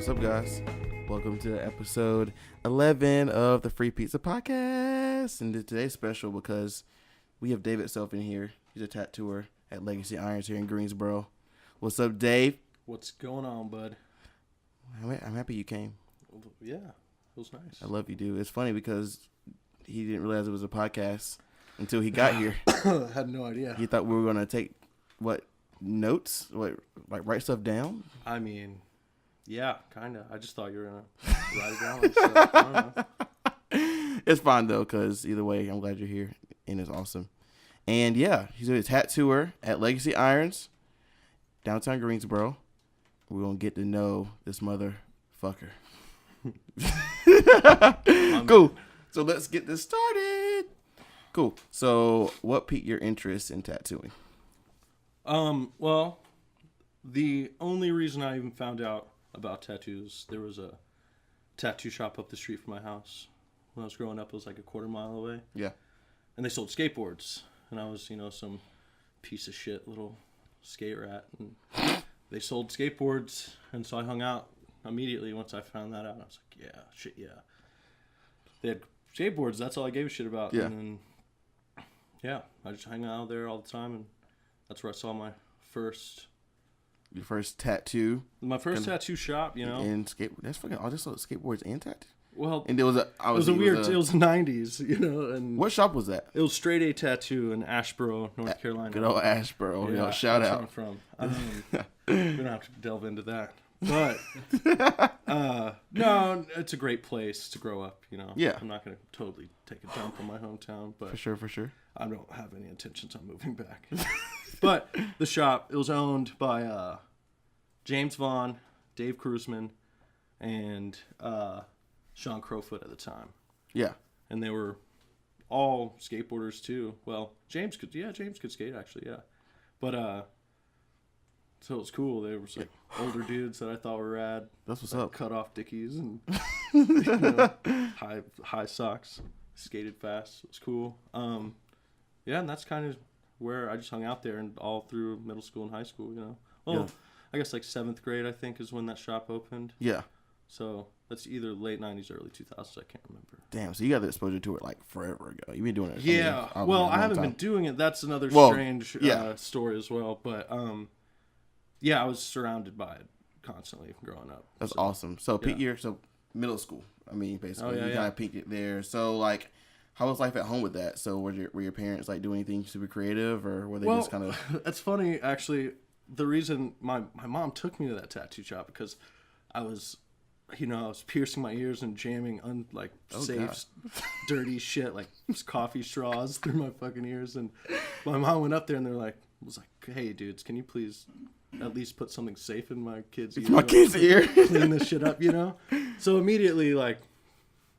What's up, guys? Welcome to episode 11 of the Free Pizza Podcast. And today's special because we have David Self in here. He's a tattooer at Legacy Irons here in Greensboro. What's up, Dave? What's going on, bud? I'm happy you came. Yeah, it was nice. I love you, dude. It's funny because he didn't realize it was a podcast until he got here. I had no idea. He thought we were going to take, notes? Write stuff down? I mean, yeah, kind of. I just thought you were going to write it down. So, I don't know. It's fine, though, because either way, I'm glad you're here, and it's awesome. And, yeah, he's a tattooer at Legacy Irons, downtown Greensboro. We're going to get to know this motherfucker. Cool. So let's get this started. Cool. So what piqued your interest in tattooing? Well, the only reason I even found out about tattoos, there was a tattoo shop up the street from my house. When I was growing up, it was like a quarter mile away. Yeah. And they sold skateboards. And I was, some piece of shit little skate rat. And they sold skateboards. And so I hung out immediately once I found that out. I was like, yeah. They had skateboards. That's all I gave a shit about. Yeah. And then, I just hang out there all the time. And that's where I saw my first... Your first tattoo? My first tattoo shop, And that's fucking all just skateboards and tattoo? Well, and it was the 90s, and what shop was that? It was Straight A Tattoo in Asheboro, North Carolina. Good old Asheboro, shout out. That's where I'm from. We don't have to delve into that, but no, it's a great place to grow up. Yeah. I'm not gonna totally take a dump on my hometown, but for sure. I don't have any intentions on moving back. But the shop, it was owned by James Vaughn, Dave Cruzman, and Sean Crowfoot at the time. Yeah. And they were all skateboarders too. Well, James could skate actually, yeah. But so it was cool. They were like older dudes that I thought were rad. That's what's up. Cut off dickies and high socks. Skated fast. It was cool. And that's kind of where I just hung out there and all through middle school and high school, Well, I guess like 7th grade I think is when that shop opened. Yeah. So that's either late 90s, early 2000s. I can't remember. Damn, so you got the exposure to it like forever ago. You've been doing it. Yeah. I haven't been doing it. That's another strange story as well. But I was surrounded by it constantly growing up. That's awesome. So peak year, so middle school. I mean, basically, you kind of peaked it there. So like, how was life at home with that? So were your parents like doing anything super creative, or were they just kind of? It's funny actually. The reason my mom took me to that tattoo shop because I was piercing my ears and jamming safe, dirty shit like coffee straws through my fucking ears. And my mom went up there and was like, "Hey, dudes, can you please at least put something safe in my kid's ear? My kid's ear. Clean this shit up, So immediately,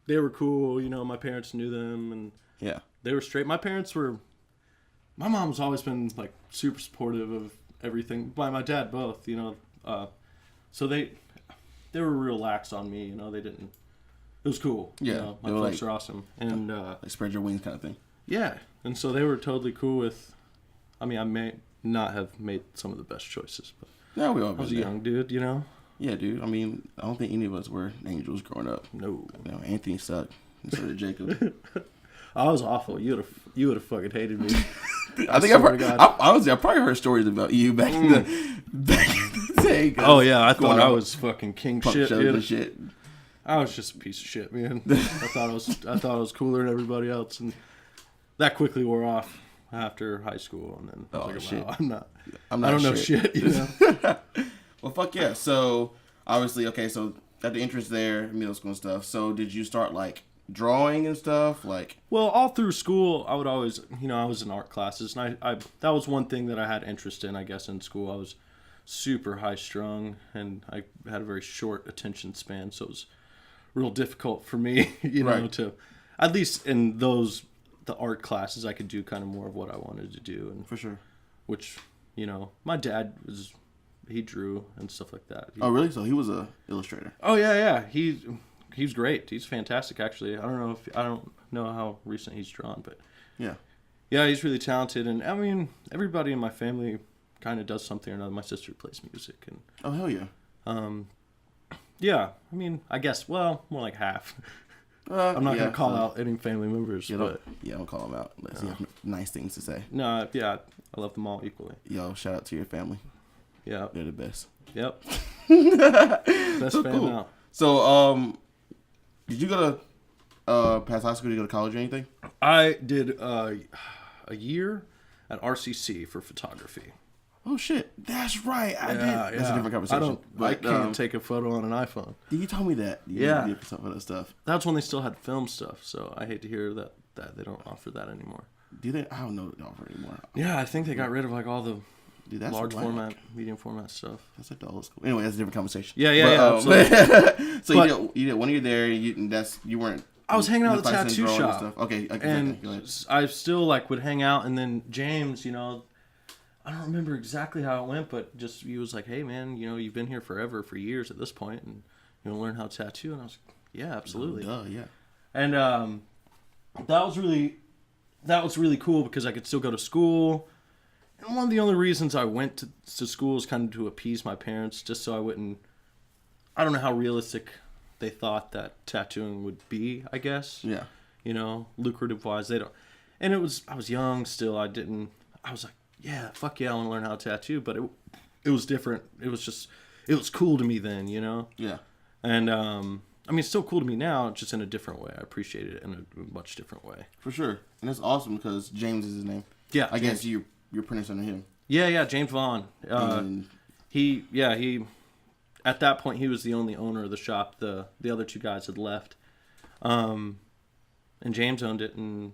they were cool. My parents knew them, and they were straight. My mom's always been super supportive of everything. My dad both, so they were real lax on me. They didn't. It was cool. Yeah, my folks are awesome, and spread your wings kind of thing. Yeah, and so they were totally cool with. I mean, I may not have made some of the best choices, but no, we all. I was a young dude, Yeah, dude. I mean, I don't think any of us were angels growing up. No. Anthony sucked instead of Jacob. I was awful. You would have fucking hated me. I think I probably heard stories about you back in the day. Oh yeah, I thought I was fucking king shit, dude. Shit. I was just a piece of shit, man. I thought I was cooler than everybody else, and that quickly wore off after high school. And then I was shit. Wow, I don't know shit. Well, fuck yeah. So obviously, okay. So got the interest there, middle school and stuff. So did you start drawing and stuff? Well, all through school, I would always, I was in art classes, and I that was one thing that I had interest in. I guess in school, I was super high strung, and I had a very short attention span, so it was real difficult for me, to at least in the art classes, I could do kind of more of what I wanted to do, and for sure, which my dad he drew and stuff like that. Oh, really? So he was a illustrator? Oh yeah. He's great. He's fantastic, actually. I don't know how recent he's drawn, but yeah, he's really talented. And I mean, everybody in my family kind of does something or another. My sister plays music, and oh hell yeah. Yeah, I mean, I guess, well, more like half. I'm not going to call out any family members. But don't call them out unless you have nice things to say. No, yeah, I love them all equally. Yo, shout out to your family. Yeah. They're the best. Yep. Best so fan cool. out. So, did you go to, past high school, did you go to college or anything? I did a year at RCC for photography. Oh, shit. That's right. I did. That's a different conversation. I can't take a photo on an iPhone. You told me that. You did some of that stuff. That's when they still had film stuff, so I hate to hear that they don't offer that anymore. Do they? I don't know if they offer it anymore. Yeah, I think they got rid of like all the that's large format, medium format stuff. That's like the old school. Anyway, that's a different conversation. Yeah, absolutely. So you did 1 year there, and you weren't. I was hanging out at the tattoo shop. And okay, and I still like would hang out, and then James, I don't remember exactly how it went, but just he was like, "Hey, man, you've been here for years at this point, and you want to learn how to tattoo?" And I was like, "Yeah, absolutely." Yeah. And that was really cool because I could still go to school. And one of the only reasons I went to school is kind of to appease my parents, just so I wouldn't. I don't know how realistic they thought that tattooing would be. I guess. Yeah. Lucrative wise, they don't. And I was young still. I was like, yeah, fuck yeah, I want to learn how to tattoo, but it was different. It was cool to me then, Yeah. And I mean, it's still cool to me now, just in a different way. I appreciate it in a much different way. For sure, and it's awesome because James is his name. Yeah, I guess you're printing under him. Yeah, James Vaughn. He at that point he was the only owner of the shop. The other two guys had left, and James owned it. And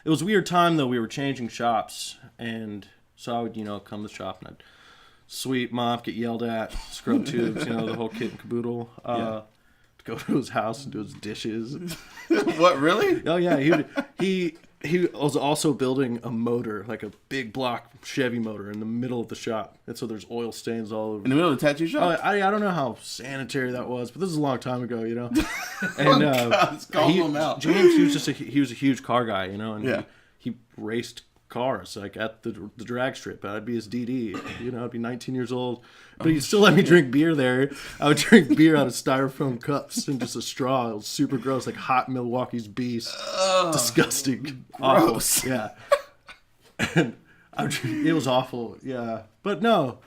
it was a weird time though. We were changing shops, and so I would, come to the shop and I'd sweep, mop, get yelled at, scrub tubes, the whole kit and caboodle. Go to his house and do his dishes. What, really? Oh yeah, he was also building a motor, like a big block Chevy motor, in the middle of the shop, and so there's oil stains all over. In the middle of the tattoo shop? I don't know how sanitary that was, but this is a long time ago, And God, him out. James, he was a huge car guy, and he raced cars like at the drag strip. I'd be his DD, I'd be 19 years old, but he'd still let me drink beer there. I would drink beer out of styrofoam cups and just a straw. It was super gross, like hot Milwaukee's Beast. Disgusting. Gross. Awful. Yeah. And it was awful. Yeah. But no,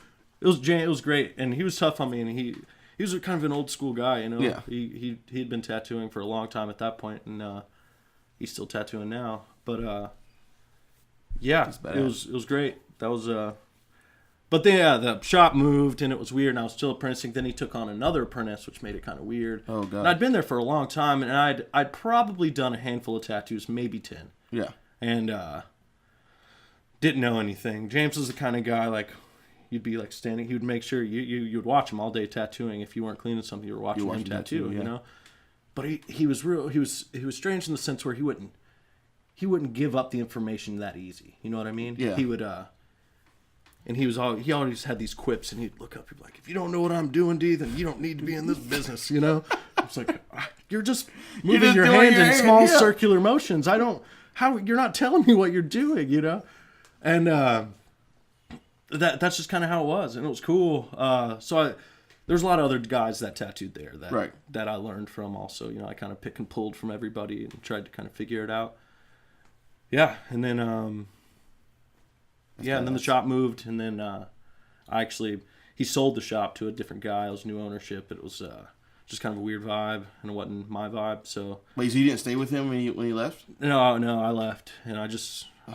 it was great, and he was tough on me, and he was kind of an old school guy, Yeah. He'd been tattooing for a long time at that point, and he's still tattooing now. But yeah, it was great. That was but then the shop moved and it was weird, and I was still apprenticing. Then he took on another apprentice, which made it kind of weird. Oh God! And I'd been there for a long time, and I'd probably done a handful of tattoos, maybe 10. Yeah. And didn't know anything. James was the kind of guy like you'd be like standing. He would make sure you'd watch him all day tattooing. If you weren't cleaning something, you were watching him tattoo. Yeah. But he was real. He was strange in the sense where he wouldn't give up the information that easy. You know what I mean? Yeah. He would, and he always had these quips, and he'd look up, he'd be like, "If you don't know what I'm doing, D, then you don't need to be in this business." It's like, you're just moving your hand in small circular motions. You're not telling me what you're doing, And that's just kind of how it was, and it was cool. There's a lot of other guys that tattooed there that I learned from also. I kind of pick and pulled from everybody and tried to kind of figure it out. Yeah, and then and then the shop moved, and then he sold the shop to a different guy. It was new ownership. It was just kind of a weird vibe, and it wasn't my vibe. So wait, so you didn't stay with him when he left? No, I left, and I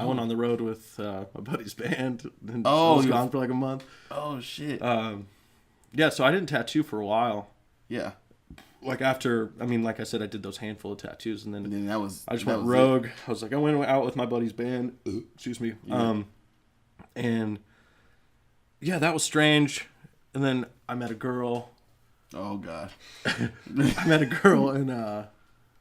went on the road with my buddy's band, and I was gone for like a month. Oh shit. Yeah, so I didn't tattoo for a while. Yeah. Like like I said, I did those handful of tattoos, and then I just went rogue. I was like, I went out with my buddy's band. Excuse me. Yeah. And yeah, that was strange. And then I met a girl. Oh God. I met a girl, and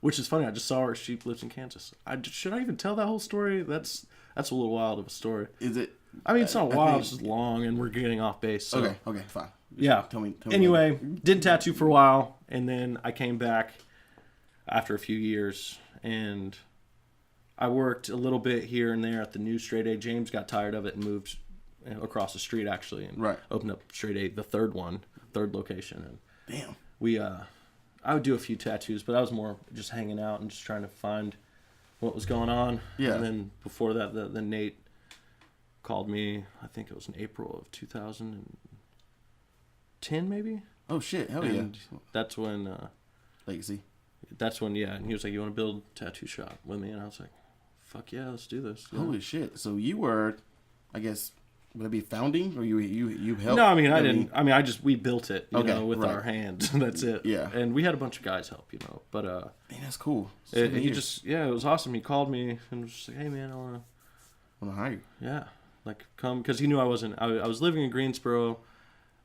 which is funny. I just saw her. She lives in Kansas. Should I even tell that whole story? That's a little wild of a story. Is it? I mean, it's not wild. It's just long, and we're getting off base. So. Okay, fine. Yeah. Tell me. Anyway, didn't tattoo for a while, and then I came back after a few years, and I worked a little bit here and there at the new Straight A. James got tired of it and moved across the street, actually, and opened up Straight A, the third location. And damn. I would do a few tattoos, but I was more just hanging out and just trying to find what was going on. Yeah. And then before that, the Nate called me. I think it was in April of 2010, maybe. Oh shit! Hell and yeah! That's when. Legacy. That's when, yeah. And he was like, "You want to build a tattoo shop with me?" And I was like, "Fuck yeah, let's do this." Holy shit! So you were, I guess, would it be founding or you helped? No, I mean I didn't. I mean we built it, you know, with right. our hands. That's it. Yeah. And we had a bunch of guys help, you know. But man, that's cool. he just it was awesome. He called me and was just like, "Hey man, I want to hire you." Yeah, like come because he knew I wasn't. I was living in Greensboro.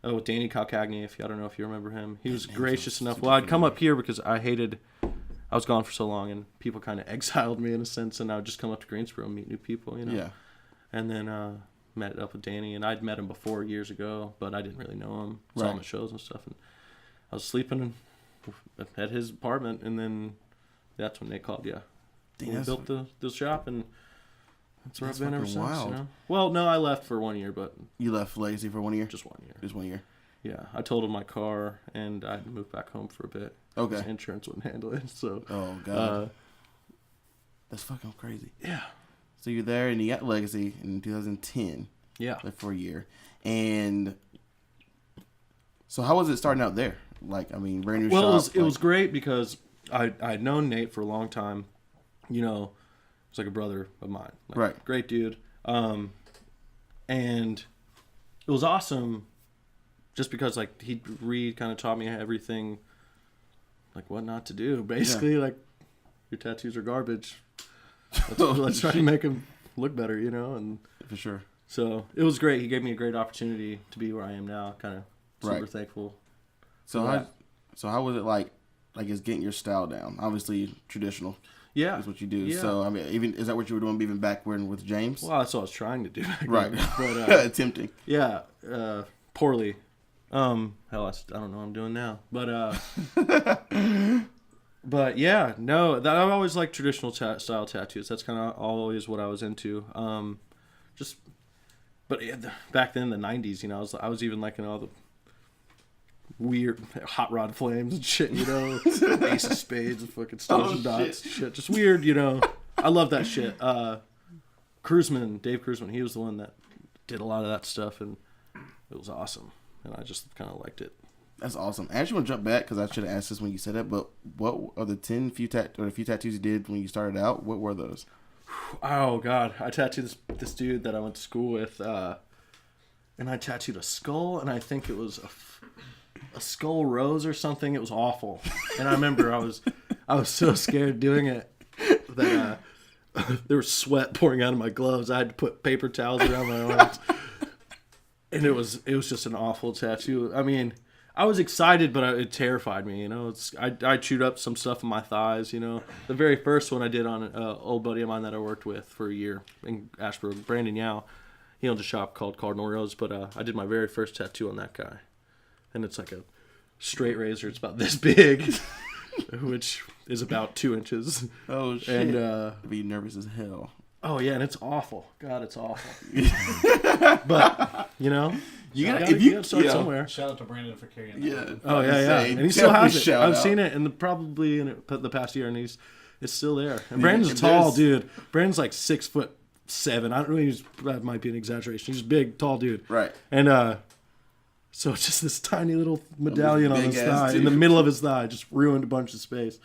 With Danny Calcagni, I don't know if you remember him. He was gracious enough. Well, I'd come up here because I was gone for so long, and people kind of exiled me in a sense, and I would just come up to Greensboro and meet new people, you know. Yeah. And then met up with Danny, and I'd met him before years ago, but I didn't really know him. Saw him at shows and stuff, and I was sleeping at his apartment, and then that's when they called. Yeah, we built the shop, and that's where I've been ever since. Wild. You know? Well, no, I left for 1 year, but you left Legacy for 1 year. Just 1 year. Just 1 year. Yeah, I totaled my car, and I moved back home for a bit. Okay. Insurance wouldn't handle it, so. Oh god. That's fucking crazy. Yeah. So you're there, and you got Legacy in 2010. Yeah. Like for a year, and so how was it starting out there? Like, I mean, brand new shop. Well, it was great because I'd known Nate for a long time. You know, he's like a brother of mine. Like, right. Great dude. And it was awesome just because, like, he'd kind of taught me everything, like, what not to do. Basically, like, your tattoos are garbage. Let's try to make them look better, you know? And for sure. So it was great. He gave me a great opportunity to be where I am now. Kind of super thankful. So how was it like? I guess getting your style down. Obviously traditional. Yeah, is what you do. Yeah. So I mean, is that what you were doing even back when with James? Well, that's what I was trying to do. Right, but attempting. Yeah, poorly. Hell, I don't know what I'm doing now. But but yeah, no. I've always liked traditional style tattoos. That's kind of always what I was into. But back then in the 90s, you know, I was even liking all the weird hot rod flames and shit, you know, ace of spades and fucking stars and dots and shit. Just weird, you know. I love that shit. Dave Kruzman, he was the one that did a lot of that stuff, and it was awesome. And I just kind of liked it. That's awesome. I actually want to jump back because I should have asked this when you said that, but what are the few tattoos you did when you started out? What were those? Oh god, I tattooed this dude that I went to school with, and I tattooed a skull, and I think it was a skull rose or something. It was awful, and I remember I was so scared doing it that there was sweat pouring out of my gloves. I had to put paper towels around my arms, and it was just an awful tattoo. I mean, I was excited, but it terrified me. You know, I chewed up some stuff on my thighs. You know, the very first one I did on an old buddy of mine that I worked with for a year in Ashburn, Brandon Yao. He owns a shop called Cardinal Rose, but I did my very first tattoo on that guy, and it's like a straight razor. It's about this big, which is about 2 inches. Oh shit! And I'd be nervous as hell. Oh yeah, and it's awful. God, it's awful. But you know. You gotta start somewhere. Shout out to Brandon for carrying that. Yeah. Oh yeah. And he still has it. I've seen it probably in the past year, and it's still there. And Brandon's a tall dude. Brandon's like 6'7". I don't know. That might be an exaggeration. He's a big, tall dude. Right. And so it's just this tiny little medallion on his thigh, in the middle of his thigh, just ruined a bunch of space.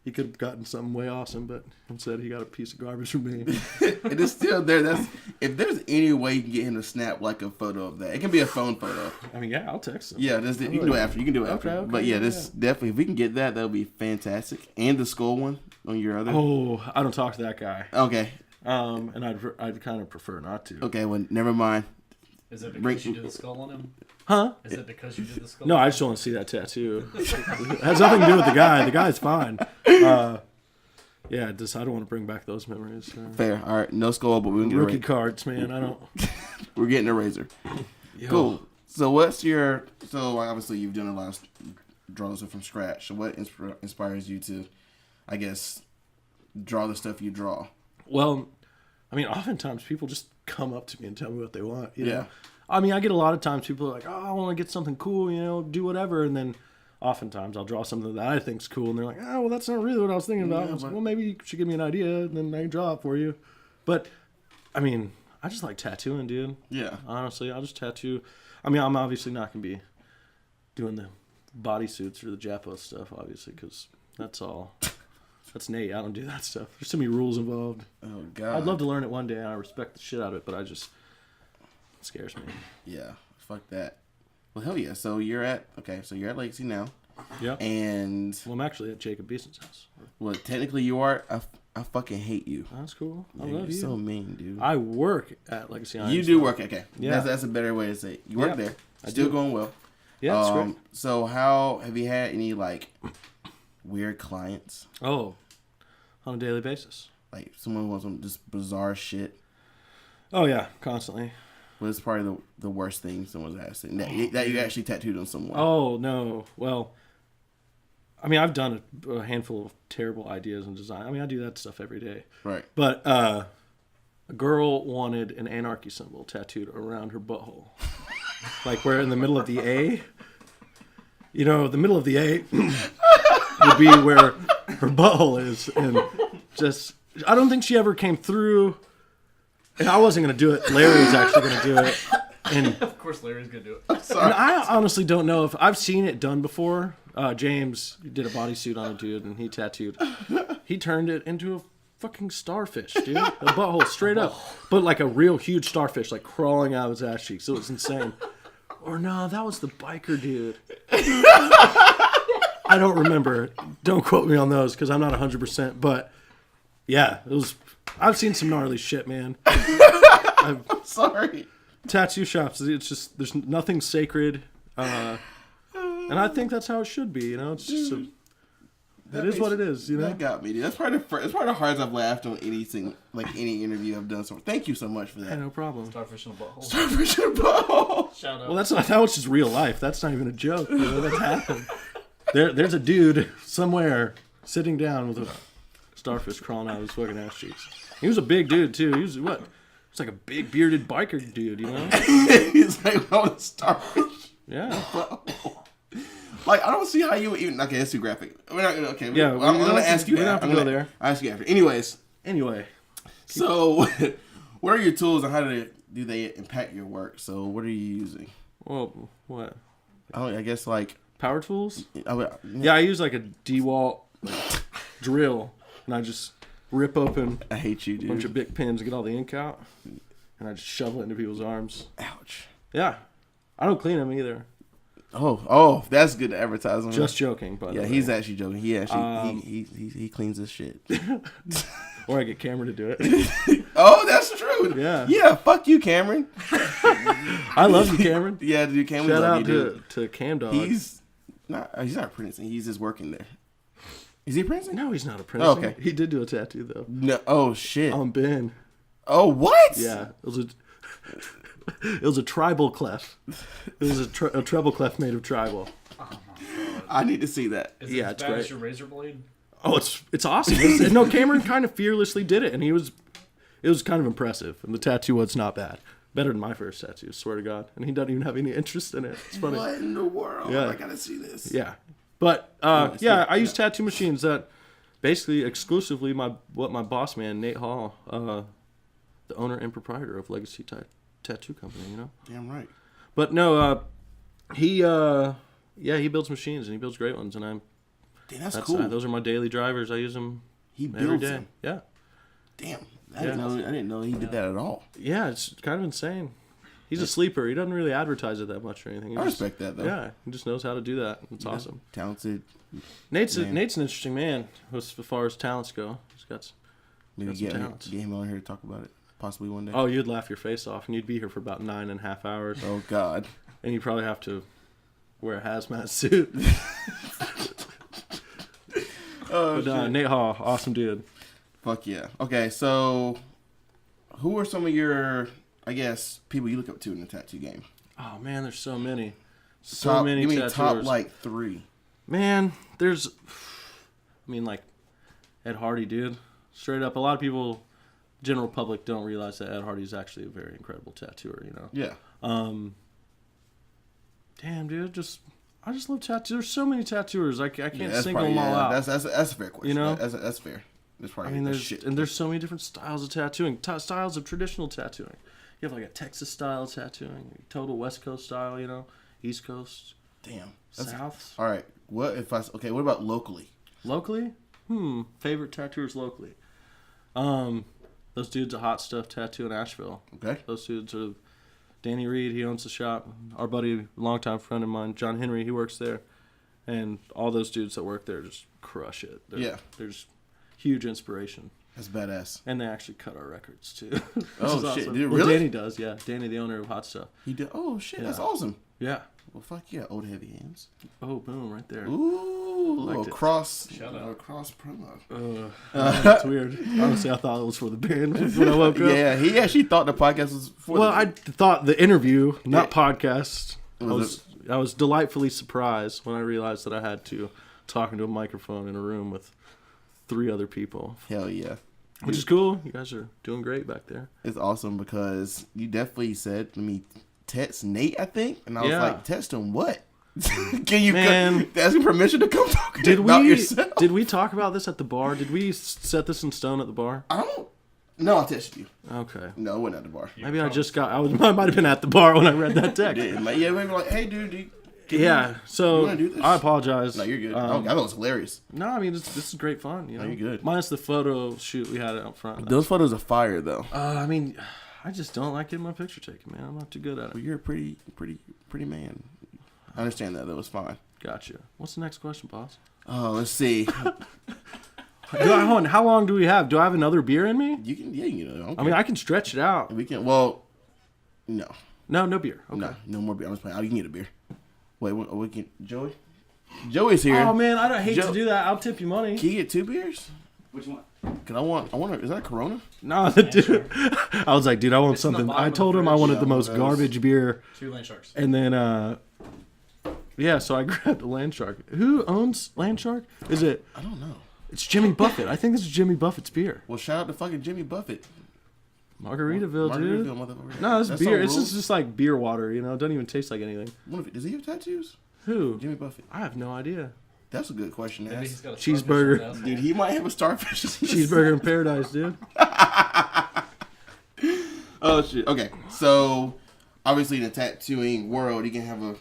He could have gotten something way awesome, but instead he got a piece of garbage from me. It is still there. If there's any way you can get him to snap like a photo of that, it can be a phone photo. I mean, yeah, I'll text him. Yeah, you can do it after. Okay, but yeah, definitely. If we can get that, that'll be fantastic. And the skull one on your other. Oh, I don't talk to that guy. Okay. And I'd kind of prefer not to. Okay, well, never mind. Is it because you did the skull on him? Huh? Is it because you did the skull? No, I just want to see that tattoo. It has nothing to do with the guy. The guy's fine. Yeah, I don't want to bring back those memories. Fair. All right, no skull, but we can get rookie cards, man. I don't. We're getting a razor. Yo. Cool. So So obviously you've done a lot of draws from scratch. So what inspires you to, I guess, draw the stuff you draw? Well, I mean, oftentimes people just come up to me and tell me what they want. You know? Yeah. I mean, I get a lot of times people are like, "Oh, I want to get something cool, you know, do whatever," and then oftentimes I'll draw something that I think's cool, and they're like, "Oh, well, that's not really what I was thinking about." Yeah, I was like, but- well, maybe you should give me an idea, and then I can draw it for you. But I mean, I just like tattooing, dude. Yeah. Honestly, I'll just tattoo. I mean, I'm obviously not gonna be doing the bodysuits or the Japo stuff, obviously, because that's Nate. I don't do that stuff. There's too many rules involved. Oh God. I'd love to learn it one day, and I respect the shit out of it, but it scares me. Yeah. Fuck that. Well, hell yeah. So you're at Legacy now, Yeah. and Well, I'm actually at Jacob Beeson's house. well, technically you are. I fucking hate you. That's cool. I Yeah, love you're you. so mean, dude. I work at Legacy Irons. You do work. Okay. Yeah. That's a better way to say it. You work Yeah, there. I Still do. going well. Yeah, that's great. So how have you had any like weird clients? Oh, on a daily basis. Like someone wants some just bizarre shit. Oh yeah, constantly. What's probably the worst thing someone's asked that you actually tattooed on someone? Oh no. Well, I mean, I've done a handful of terrible ideas and design. I mean, I do that stuff every day. Right. But a girl wanted an anarchy symbol tattooed around her butthole, like where in the middle of the A. You know, the middle of the A would be where her butthole is, and just I don't think she ever came through. And I wasn't gonna do it. Larry was actually gonna do it, and Of course, Larry's gonna do it. and I honestly don't know if I've seen it done before. James did a bodysuit on a dude, and he tattooed. He turned it into a fucking starfish, dude. A butthole, straight up. But like a real huge starfish, like crawling out of his ass cheeks. It was insane. Or no, that was the biker dude. I don't remember. Don't quote me on those, because I'm not 100%. But yeah, it was. I've seen some gnarly shit, man. Sorry. Tattoo shops, it's just there's nothing sacred, and I think that's how it should be. You know, it's just it is what it is. You know, That got me, dude. That's probably the hardest I've laughed on anything, like any interview I've done. So thank you so much for yeah, that. no problem. Starfish in a butthole. Starfish and butthole. Shout out. Well, that's not that was just real life. That's not even a joke. You know, that's happened. There's a dude somewhere sitting down with a starfish crawling out of his fucking ass cheeks. He was a big dude too. He was what? It's like a big bearded biker dude, you know? He's like, oh, it's starfish. Yeah. Like, I don't see how you would even. Okay, that's too graphic. We're not gonna. Okay, Yeah, I'm gonna ask you. we don't have to go there. I'll ask you after. Anyways, Anyway, so what are your tools and how do they impact your work? So what are you using? well, what? I guess like. Power tools? Yeah. Yeah, I use like a DeWalt drill, and I just rip open I hate you, a bunch dude. of big pins to get all the ink out, and I just shovel it into people's arms. Ouch. Yeah, I don't clean them either. Oh, that's good to advertise on. Just joking, but Yeah, he's actually joking. He actually he cleans his shit. or I get Cameron to do it. Oh, that's true. Yeah. Yeah. Fuck you, Cameron. I love you, Cameron. Yeah, dude. Cameron. Shout love out you, dude. to Cam Dog. He's not apprenticing. He's just working there. Is he apprenticing? No, he's not a prince. Oh, okay. He did do a tattoo though. No. Oh shit. On Ben. Oh what? Yeah, it was a tribal clef. It was a treble clef made of tribal. I need to see that. Is it Yeah, as it's bad great. as your razor blade? Oh, it's awesome. No, Cameron kind of fearlessly did it, and it was kind of impressive. And the tattoo was not bad. Better than my first tattoo, swear to God. And he doesn't even have any interest in it. It's funny. What in the world? Yeah. I gotta see this. Yeah. But yeah, I use tattoo machines that basically exclusively what my boss man, Nate Hall, the owner and proprietor of Legacy Tattoo Company, you know. Damn right. But no, he builds machines and he builds great ones, and Damn, that's cool. those are my daily drivers. I use them He every builds day. them. Yeah. Damn. I didn't know he did that at all. Yeah, it's kind of insane. He's a sleeper. He doesn't really advertise it that much or anything. I respect that though. Yeah, he just knows how to do that. It's Yeah. awesome. Talented. Nate's Man. an interesting man as far as talents go. He's got. Maybe Got some get talents. him on here to talk about it. Possibly one day. Oh, you'd laugh your face off, and you'd be here for about 9.5 hours, Oh God. and you probably have to wear a hazmat suit. Oh But Nate Hall, awesome dude. Fuck yeah. Okay, so who are some of your, I guess, people you look up to in the tattoo game? Oh man, there's so many, Top, many give me tattooers. top like 3. Man, there's, I mean, like Ed Hardy, dude. Straight up, a lot of people, general public, don't realize that Ed Hardy is actually a very incredible tattooer. You know. Yeah. Damn, dude, just I just love tattoos. There's so many tattooers. I can't that's single probably, them all out. That's a fair question. You know? That's fair. That's probably there's so many different styles of tattooing. Styles of traditional tattooing. You have like a Texas style tattooing, total West Coast style. You know, East Coast. Damn. South. All right. What about locally? Locally? Favorite tattooers locally. Those dudes at Hot Stuff Tattoo in Asheville. Okay. Those dudes are Danny Reed, he owns the shop. Our buddy, longtime friend of mine, John Henry, he works there. And all those dudes that work there just crush it. They're just huge inspiration. That's badass. And they actually cut our records too. Oh shit! Awesome. Dude, well, really? Danny does, yeah. Danny, the owner of Hot Stuff. He did. Oh shit! Yeah. That's awesome. Yeah. Well, fuck yeah, old heavy hands. Oh, boom, right there. Ooh, Liked it. cross Uh, promo. it's weird. Honestly, I thought it was for the band when I woke up. Yeah, he actually thought the podcast was for. Well, the I thought the interview, not Yeah. podcast. Was I was delightfully surprised when I realized that I had to talk into a microphone in a room with 3 other people, Hell yeah. which is cool. You guys are doing great back there. It's awesome because you definitely said, let me text Nate, I think. And I was Yeah. like, text him what? Can you Man. ask him permission to come talk Did about we yourself? did we talk about this at the bar? Did we set this in stone at the bar? No, I texted you. Okay. No, it wasn't at the bar. Maybe I just got. I might have been at the bar when I read that text. Yeah, maybe like, hey, dude. Yeah. You So wanna do this? I apologize. No, you're good. I thought it was hilarious. No, I mean this is great fun. You know, you're good. Minus the photo shoot we had out front. Those photos are fire, though. I mean, I just don't like getting my picture taken, man. I'm not too good at it. Well, you're a pretty man. I understand that. That was fine. Gotcha. What's the next question, boss? Oh, let's see. How long do we have? Do I have another beer in me? You can, you know. I mean, I can stretch it out. We can. Well, no, No beer. Okay. no more beer. I'm just playing. You can get a beer. Wait, we can. Joey's here. Oh man, I don't hate Joe- to do that. I'll tip you money. Can you get 2 beers? Which one? Cause I want. Is that a Corona? No, dude. I was like, dude, I want It's in the something. bottom I of the told him I fridge. wanted Yeah, the most one of those. garbage beer, 2 Land Sharks. and then yeah, so I grabbed a Land Shark. Who owns Land Shark? Is it? I don't know. It's Jimmy Buffett. I think this is Jimmy Buffett's beer. Well, shout out to fucking Jimmy Buffett. Margaritaville, dude. Motherfucker. No, it's That's beer. on This rules. is just like beer water. You know, it doesn't even taste like anything. Does he have tattoos? Who? Jimmy Buffett. I have no idea. That's a good question to Maybe he's ask. got a Cheeseburger. starfish on the Dude, outside. he might have a starfish. Cheeseburger in paradise, dude. Oh shit. Okay, so obviously in the tattooing world, you can have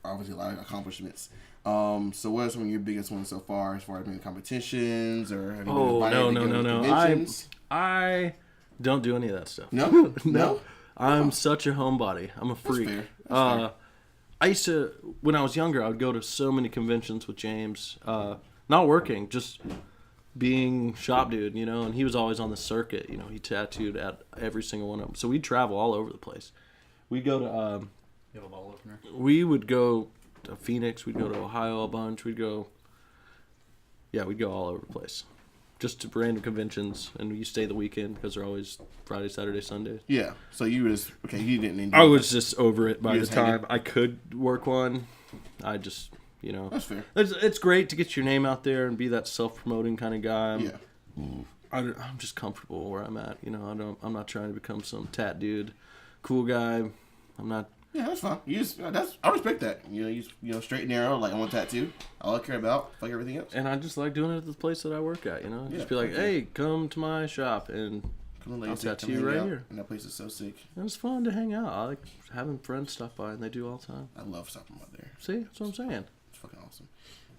obviously a lot of accomplishments. So what are some of your biggest ones so far, as maybe competitions or have you Oh, been invited to go to no. conventions? I don't do any of that stuff. No, No. I'm such a homebody. I'm a freak. fair. That's fair. I used to, when I was younger, I would go to so many conventions with James. Not working, just being shop dude, you know, and he was always on the circuit. You know, he tattooed at every single one of them. So we'd travel all over the place. We'd go to, You have a bottle opener. we would go to Phoenix. We'd go to Ohio a bunch. We'd go all over the place. Just to random conventions, and you stay the weekend because they're always Friday, Saturday, Sunday. Yeah. So you were just you didn't enjoy I was just over it by You the just hated time I could work one. I just, you know, That's fair. it's great to get your name out there and be that self-promoting kind of guy. Yeah. I'm just comfortable where I'm at. You know, I'm not trying to become some tat dude, cool guy. I'm not. Yeah, that's fine. I respect that. You know, straight and narrow. Like I want a tattoo. All I care about, like everything else. And I just like doing it at the place that I work at. You know, Yeah, just be like, okay. hey, come to my shop, and Come on, I'll ladies, tattoo come you hang right out. here. And that place is so sick. it's fun to hang out. I like having friends stop by, and they do all the time. I love stopping by there. See, that's what I'm saying. It's fucking awesome.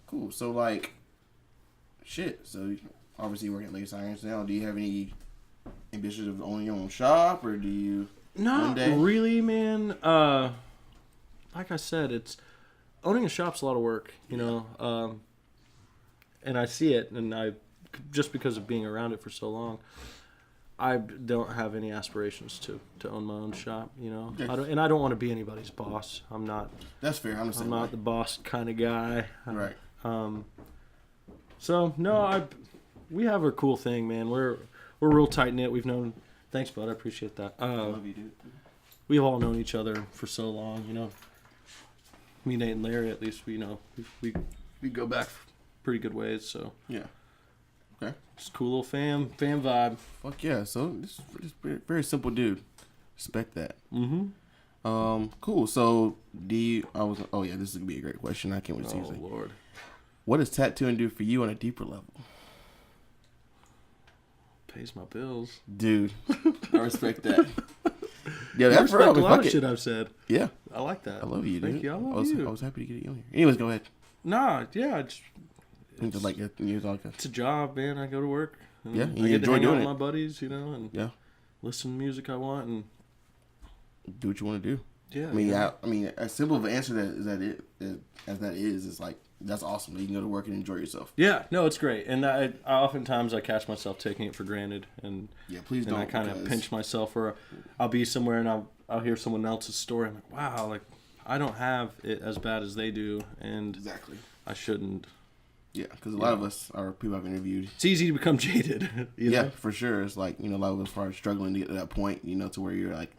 Cool. So like, shit. So obviously you're working at Legacy Irons now. Do you have any ambitions of owning your own shop, or do you? Not One day? really, man. Like I said, it's owning a shop's a lot of work, you know. And I see it, and I just because of being around it for so long, I don't have any aspirations to own my own shop, you know. Okay. I don't want to be anybody's boss. I'm not. That's fair. I'm the same I'm not way. the boss kind of guy. Right. So no, we have a cool thing, man. We're real tight knit. We've known. Thanks, bud. I appreciate that. I love you, dude. We've all known each other for so long, you know. Me, Nate, and Larry, at least we we go back pretty good ways. So Yeah. Okay. just cool little fam vibe. Fuck yeah. So this is very, very simple, dude. Respect that. Mm-hmm. Cool. So, oh yeah, this is gonna be a great question. I can't wait to see Oh you. Lord. What does tattooing do for you on a deeper level? Pays my bills. Dude, I respect that. Yeah, I that's for respect real. a lot Fuck of shit. shit I've said. Yeah, I like that. I love you, dude. Thank you. I love you. I was happy to get you on here. Anyways, go ahead. Nah, yeah. It's It's a job, man. I go to work. And Yeah, I you get to enjoy hang out doing with it. my buddies, and Yeah, listen to music I want, and do what you want to do. yeah. I mean, as simple of an answer that is like that's awesome. You can go to work and enjoy yourself. Yeah, no, it's great, and I oftentimes I catch myself taking it for granted, and Yeah, please and don't. I kind of because- pinch myself, or I'll be somewhere and I'll hear someone else's story. I'm like, wow, like I don't have it as bad as they do, and Exactly. I shouldn't. Yeah, because a lot of us are people I've interviewed. It's easy to become jaded. You know? Yeah, for sure. It's like, a lot of us are struggling to get to that point, to where you're like,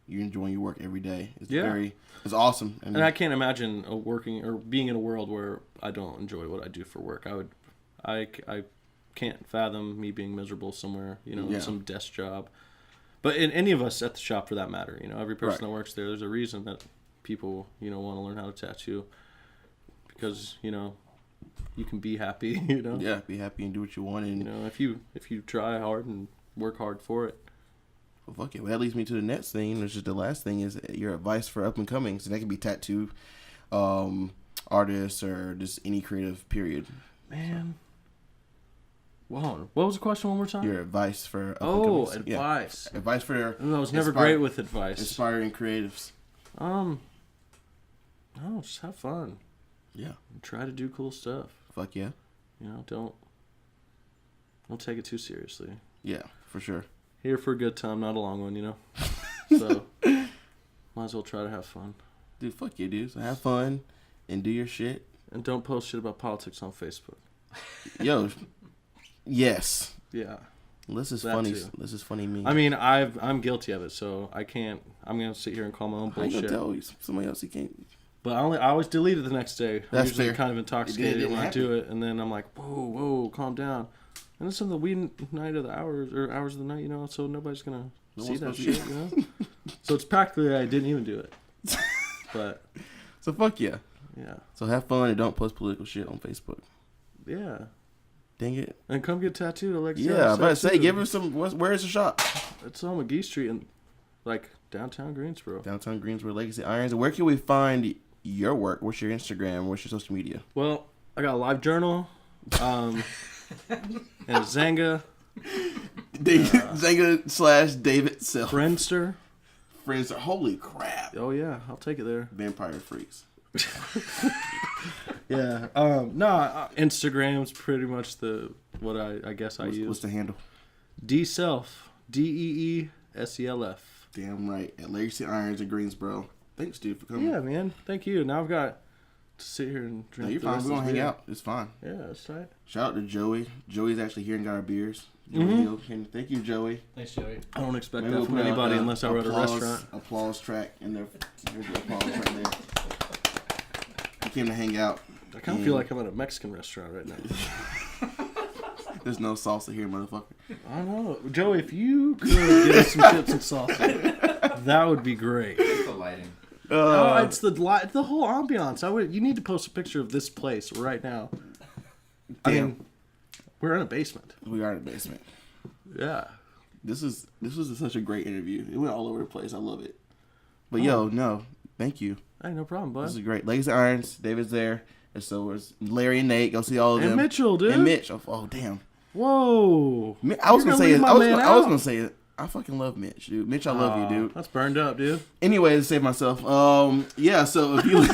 you're enjoying your work every day. It's it's awesome. And I can't imagine working or being in a world where I don't enjoy what I do for work. I can't fathom me being miserable somewhere, in some desk job. But in any of us at the shop, for that matter, every person that works there's a reason that people, want to learn how to tattoo, because you can be happy, Yeah, be happy and do what you want. And if you try hard and work hard for it. well, fuck it. Well, that leads me to the next thing, which is the last thing, is your advice for up and coming. So that could be tattoo artists or just any creative period. Man. Wow. What was the question one more time? Your advice for up and Oh, coming. advice. Yeah. Advice for I was never great with advice. Inspiring creatives. No, just have fun. Yeah. And try to do cool stuff. Fuck yeah. Don't take it too seriously. Yeah, for sure. Here for a good time, not a long one, So, might as well try to have fun. Dude, fuck you, dude. So have fun and do your shit. And don't post shit about politics on Facebook. Yo, yes. Yeah. This is That funny. too. This is funny. Me. I mean, I'm guilty of it, so I can't. I'm gonna sit here and call my own I ain't gonna bullshit. tell you. Somebody else you can't. But I always delete it the next day. I'm That's usually fair. kind of intoxicated didn't when I happen. do it, and then I'm like, whoa, calm down. And it's in the wee night of the hours of the night, so nobody's gonna No see one's that supposed shit, So it's practically I didn't even do it. But So fuck yeah. yeah, So have fun and don't post political shit on Facebook. yeah. Dang it. And come get tattooed, Alexis. Yeah, I was about to say, give her some. Where is the shop? It's on McGee Street in downtown Greensboro. Downtown Greensboro, Legacy Irons. And where can we find your work? What's your Instagram? What's your social media? Well, I got a live journal, and a Zanga, Zanga/David Self. Friendster. Friends. Holy crap. Oh yeah, I'll take it there. Vampire freaks. Yeah. Instagram's pretty much what I guess I use. What's the handle? DSelf. DEESELF. Damn right. At Legacy Irons in Greensboro. Thanks, dude, for coming. Yeah, man. Thank you. Now I've got to sit here and No, drink. you're the fine. rest We're of going to this hang beer. out. It's fine. Yeah, that's tight. Shout out to Joey. Joey's actually here and got our beers. And thank you, Joey. Thanks, Joey. I don't expect Maybe that we'll from put out anybody the unless I were at a restaurant. Applause track in there. Here's the applause right there. We came to hang out. I kind of feel like I'm at a Mexican restaurant right now. There's no salsa here, motherfucker. I don't know. Joey, if you could give us some chips and salsa, that would be great. It's the lighting. It's the whole ambiance. You need to post a picture of this place right now. I Damn. mean, we're in a basement. We are in the basement. Yeah. This was such a great interview. It went all over the place. I love it. But thank you. Hey, no problem, This bud. is great. Legacy Irons, David's there, and so was Larry and Nate. Go see all of them. And Mitchell, dude. And Mitch. Oh damn. Whoa. I was You're gonna say leave it. my I was man gonna out. say it. I fucking love Mitch, dude. Mitch, I love you, dude. That's burned up, dude. Anyway, to save myself. Yeah. So if you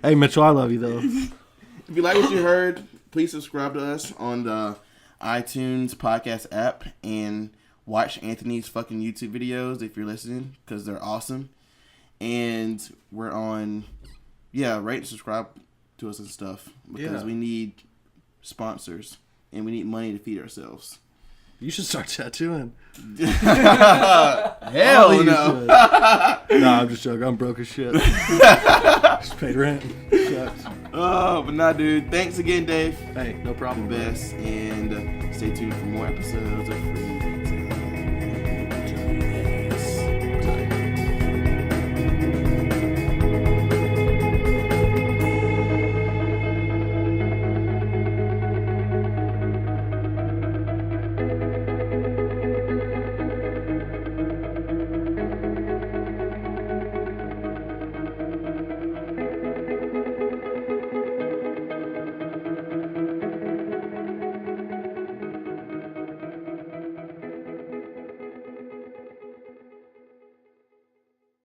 Hey, Mitchell, I love you, though. if you like what you heard, please subscribe to us on the iTunes podcast app and watch Anthony's fucking YouTube videos if you're listening, because they're awesome. And we're on, rate and subscribe to us and stuff, because we need sponsors and we need money to feed ourselves. You should start tattooing. Hell You no. should. Nah, I'm just joking. I'm broke as shit. Just paid rent. Sucks. But nah, dude. Thanks again, Dave. Hey, no problem. Best, and stay tuned for more episodes of Free.